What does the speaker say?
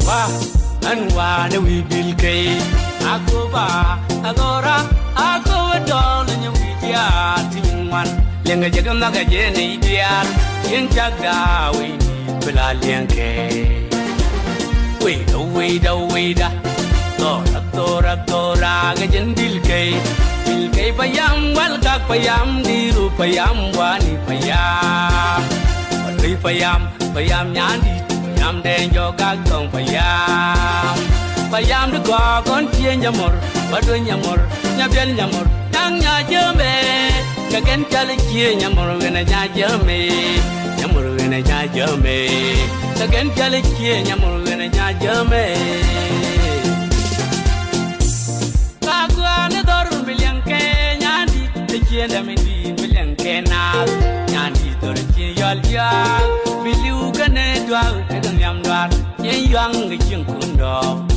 wa anwa ne wi bilke akoba agora akoba dol nyu wi ja tingwan lenga jagam na ga je ne dia yin jaga wi bla lenke we da tora ga jen bilke payam wal gak payam diru payam wani payam nyandi payam den jo gak tong payam de go kon chien nyamor badu nyamor nyabel nyamor nang nya jeme ka ken chale chie nyamor wena nya jeme nyamor wena nya jeme ka ken chale chie nyamor wena nya jeme ka gwa ne dor bilyanke nyandi te chien da mindi bilyanke na nyandi dor chien yal ya biliu ka ne dwa te dang yam dwa yen yang ge chien kun do